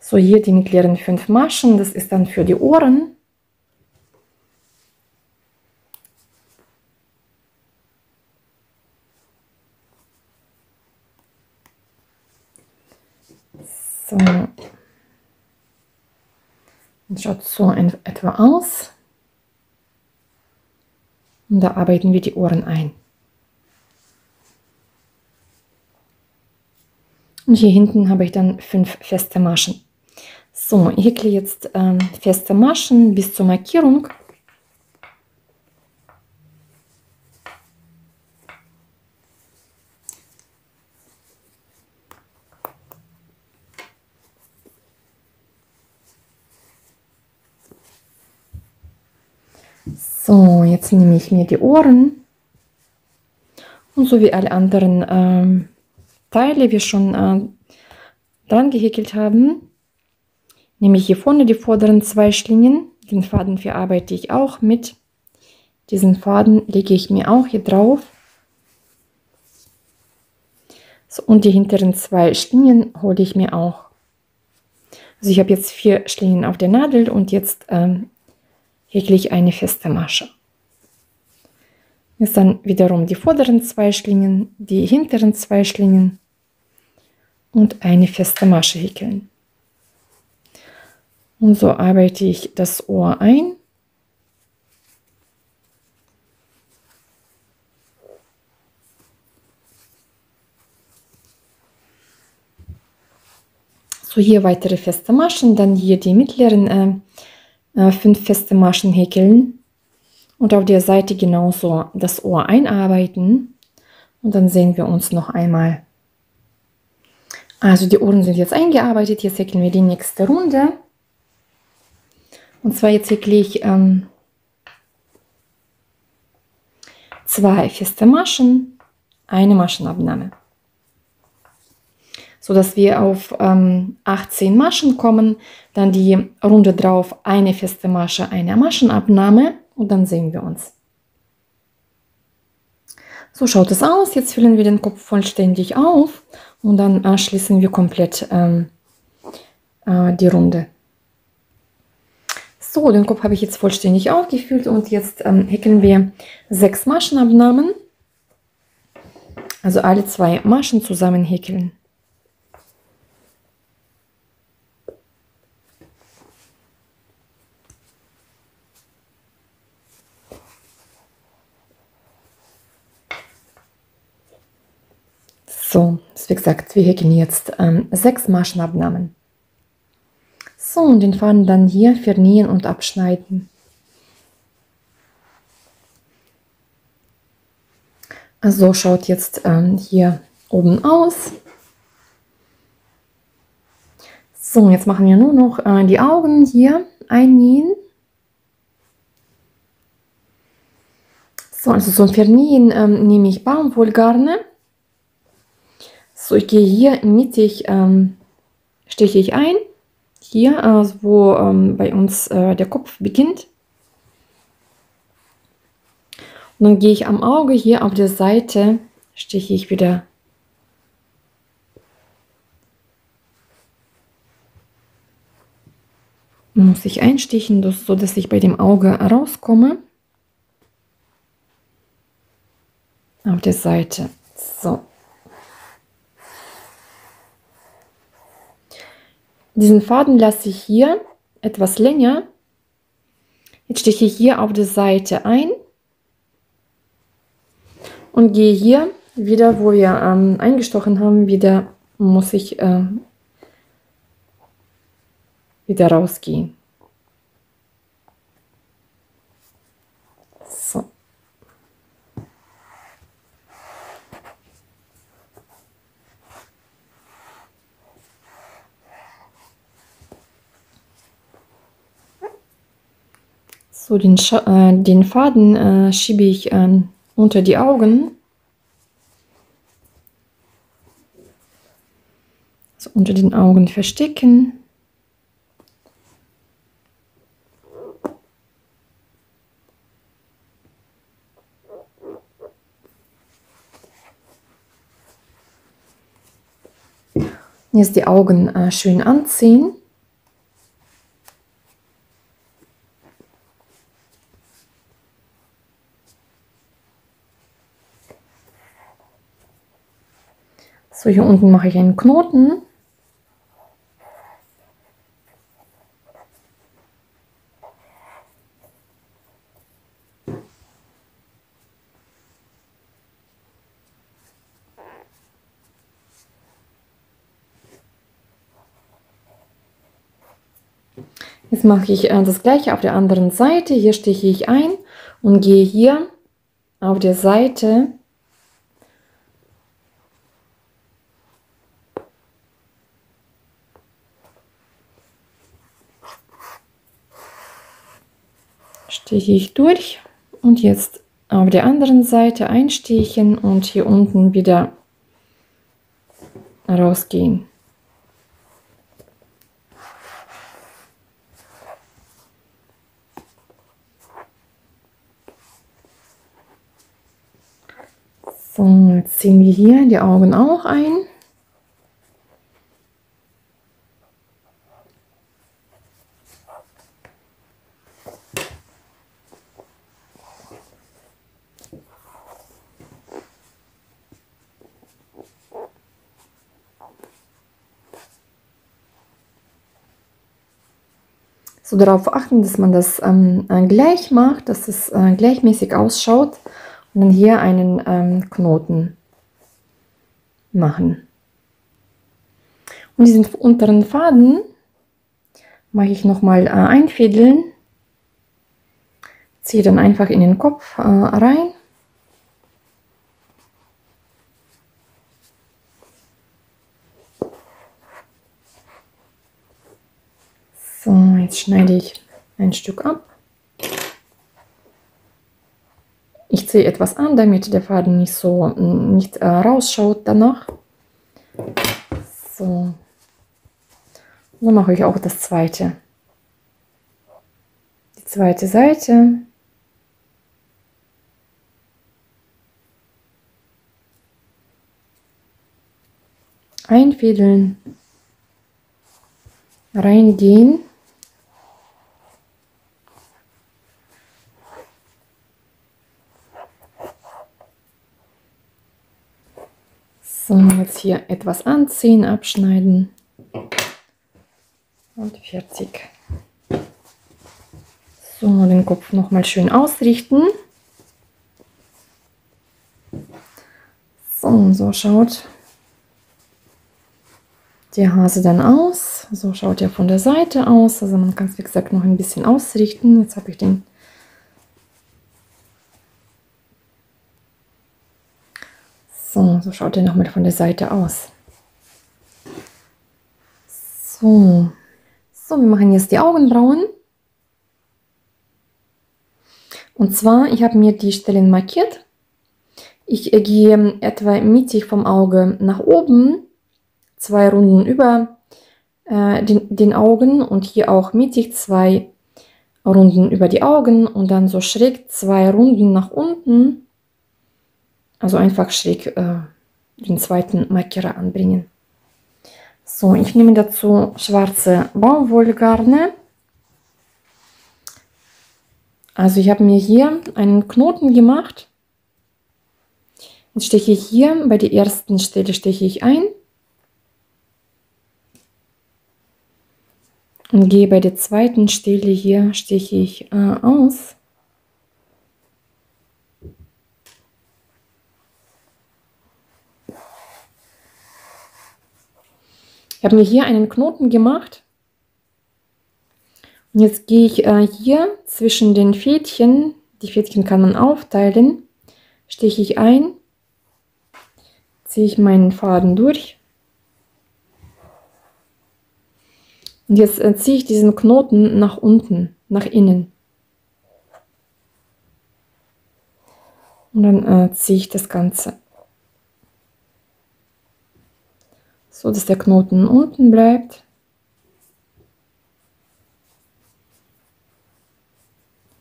So, hier die mittleren 5 Maschen, das ist dann für die Ohren. So, das schaut so etwa aus. Und da arbeiten wir die Ohren ein. Und hier hinten habe ich dann 5 feste Maschen. So, ich häkle jetzt feste Maschen bis zur Markierung. So, jetzt nehme ich mir die Ohren und so wie alle anderen Teile wir schon dran gehäkelt haben, nehme ich hier vorne die vorderen 2 Schlingen. Den Faden verarbeite ich auch mit. Diesen Faden lege ich mir auch hier drauf. So, und die hinteren 2 Schlingen hole ich mir auch. Also ich habe jetzt 4 Schlingen auf der Nadel und jetzt häkle ich eine feste Masche. Jetzt dann wiederum die vorderen 2 Schlingen, die hinteren 2 Schlingen und eine feste Masche häkeln. Und so arbeite ich das Ohr ein. So, hier weitere feste Maschen, dann hier die mittleren 5 feste Maschen häkeln und auf der Seite genauso das Ohr einarbeiten. Und dann sehen wir uns noch einmal. Also die Ohren sind jetzt eingearbeitet. Jetzt häkeln wir die nächste Runde. Und zwar jetzt häkle ich 2 feste Maschen, eine Maschenabnahme. So dass wir auf 18 Maschen kommen. Dann die Runde drauf, eine feste Masche, eine Maschenabnahme. Und dann sehen wir uns. So schaut es aus. Jetzt füllen wir den Kopf vollständig auf und dann schließen wir komplett die Runde. So, den Kopf habe ich jetzt vollständig aufgefüllt und jetzt häkeln wir 6 Maschenabnahmen. Also alle 2 Maschen zusammen häkeln. So, wie gesagt, wir häkeln jetzt 6 Maschenabnahmen. So, und den Faden dann hier vernähen und abschneiden. So schaut jetzt hier oben aus. So, jetzt machen wir nur noch die Augen hier einnähen. So, also zum Vernähen nehme ich Baumwollgarne. So, ich gehe hier mittig, steche ich ein, hier, wo bei uns der Kopf beginnt. Und dann gehe ich am Auge hier auf der Seite, steche ich wieder muss ich einstechen, so dass ich bei dem Auge rauskomme. Auf der Seite. So. Diesen Faden lasse ich hier etwas länger. Jetzt steche ich hier auf der Seite ein und gehe hier wieder, wo wir eingestochen haben, wieder muss ich wieder rausgehen. So. So, den Faden schiebe ich unter die Augen. So, unter den Augen verstecken. Jetzt die Augen schön anziehen. So, hier unten mache ich einen Knoten. Jetzt mache ich das gleiche auf der anderen Seite. Hier steche ich ein und gehe hier auf der Seite steche ich durch und jetzt auf der anderen Seite einstechen und hier unten wieder rausgehen. So, jetzt ziehen wir hier die Augen auch ein. So darauf achten, dass man das gleich macht, dass es gleichmäßig ausschaut und dann hier einen Knoten machen. Und diesen unteren Faden mache ich nochmal einfädeln, ziehe dann einfach in den Kopf rein jetzt schneide ich ein Stück ab. Ich ziehe etwas an, damit der Faden nicht so nicht rausschaut danach. So. Dann mache ich auch das zweite. Die zweite Seite. Einfädeln, reingehen. So, jetzt hier etwas anziehen, abschneiden und fertig. So, den Kopf noch mal schön ausrichten. So, und so schaut der Hase dann aus. So schaut er von der Seite aus. Also man kann es, wie gesagt, noch ein bisschen ausrichten. Jetzt habe ich den so schaut er nochmal von der Seite aus. So, wir machen jetzt die Augenbrauen. Und zwar, ich habe mir die Stellen markiert. Ich gehe etwa mittig vom Auge nach oben, 2 Runden über den Augen und hier auch mittig 2 Runden über die Augen und dann so schräg 2 Runden nach unten. Also einfach schräg den zweiten Markierer anbringen. So, ich nehme dazu schwarze Baumwollgarne. Also ich habe mir hier einen Knoten gemacht. Jetzt steche ich hier bei der ersten Stelle steche ich ein und gehe bei der zweiten Stelle hier steche ich aus. Ich habe mir hier einen Knoten gemacht und jetzt gehe ich hier zwischen den Fädchen, die Fädchen kann man aufteilen, steche ich ein, ziehe ich meinen Faden durch und jetzt ziehe ich diesen Knoten nach unten, nach innen und dann ziehe ich das Ganze. So, dass der Knoten unten bleibt.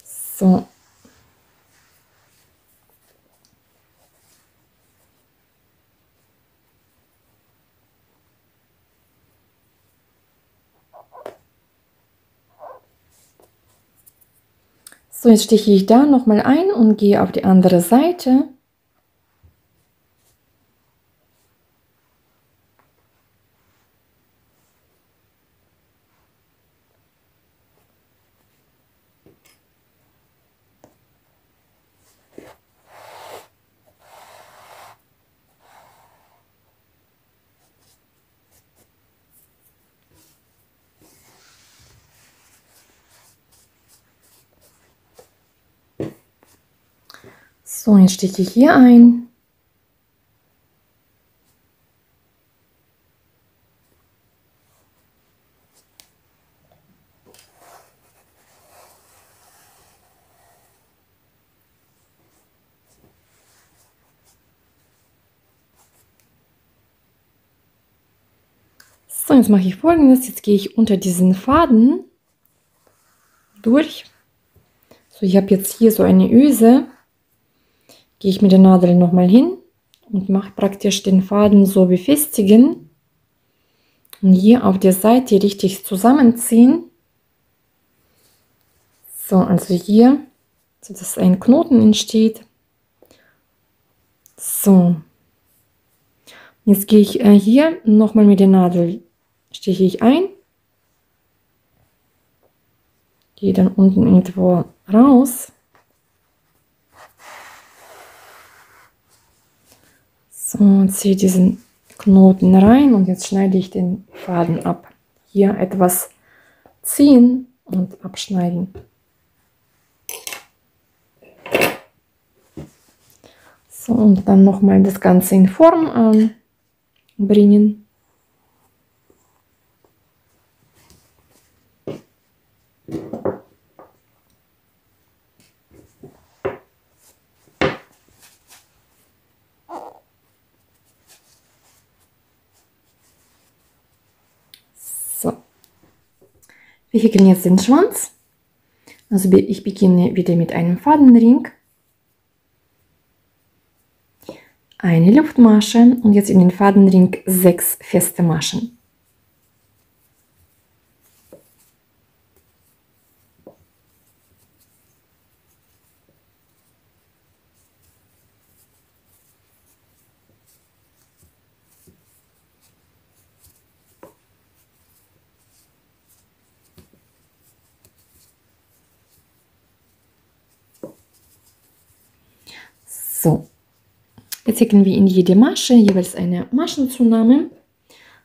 So. So, jetzt steche ich da nochmal ein und gehe auf die andere Seite. So, jetzt steche ich hier ein. So, jetzt mache ich Folgendes. Jetzt gehe ich unter diesen Faden durch. So, ich habe jetzt hier so eine Öse. Gehe ich mit der Nadel nochmal hin und mache praktisch den Faden so befestigen. Und hier auf der Seite richtig zusammenziehen. So, also hier, so dass ein Knoten entsteht. So. Jetzt gehe ich hier nochmal mit der Nadel, steche ich ein. Gehe dann unten irgendwo raus. So, und ziehe diesen Knoten rein und jetzt schneide ich den Faden ab. Hier etwas ziehen und abschneiden. So, und dann nochmal das Ganze in Form bringen. Wir häkeln jetzt den Schwanz. Also ich beginne wieder mit einem Fadenring, eine Luftmasche und jetzt in den Fadenring 6 feste Maschen. So, jetzt häkeln wir in jede Masche jeweils eine Maschenzunahme,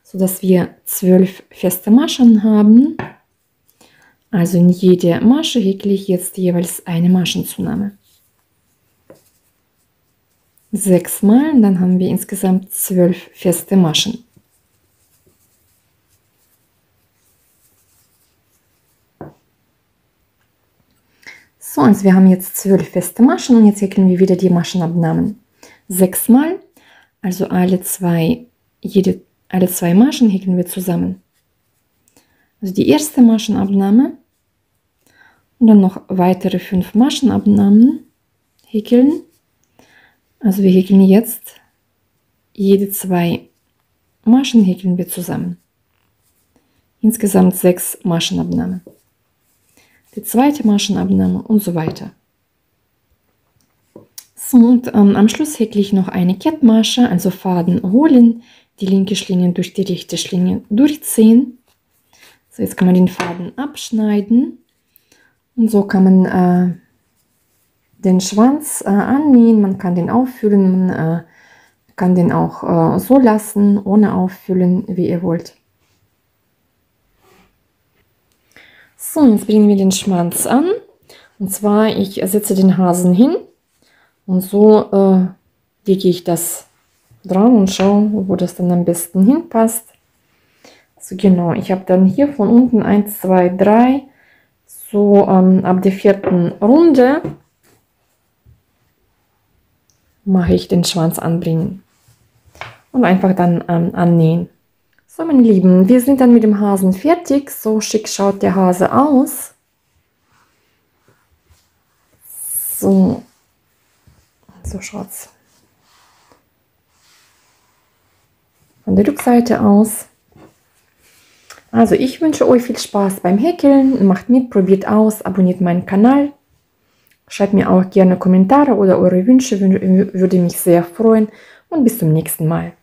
sodass wir 12 feste Maschen haben. Also in jede Masche häkle ich jetzt jeweils eine Maschenzunahme. 6 Mal, dann haben wir insgesamt 12 feste Maschen. So, also wir haben jetzt 12 feste Maschen und jetzt häkeln wir wieder die Maschenabnahmen. 6 Mal, also alle zwei Maschen häkeln wir zusammen. Also die erste Maschenabnahme und dann noch weitere 5 Maschenabnahmen häkeln. Also wir häkeln jetzt jede 2 Maschen häkeln wir zusammen. Insgesamt 6 Maschenabnahmen. Die zweite Maschenabnahme und so weiter. So, und am Schluss häkle ich noch eine Kettmasche, also Faden holen, die linke Schlinge durch die rechte Schlinge durchziehen. So, jetzt kann man den Faden abschneiden und so kann man den Schwanz annähen, man kann den auffüllen, man kann den auch so lassen, ohne auffüllen, wie ihr wollt. So, jetzt bringen wir den Schwanz an. Und zwar, ich setze den Hasen hin und so lege ich das dran und schaue, wo das dann am besten hinpasst. So genau, ich habe dann hier von unten 1, 2, 3, so ab der 4. Runde mache ich den Schwanz anbringen und einfach dann annähen. So, meine Lieben, wir sind dann mit dem Hasen fertig. So schick schaut der Hase aus. So schaut es von der Rückseite aus. Also ich wünsche euch viel Spaß beim Häkeln. Macht mit, probiert aus, abonniert meinen Kanal. Schreibt mir auch gerne Kommentare oder eure Wünsche, würde mich sehr freuen. Und bis zum nächsten Mal.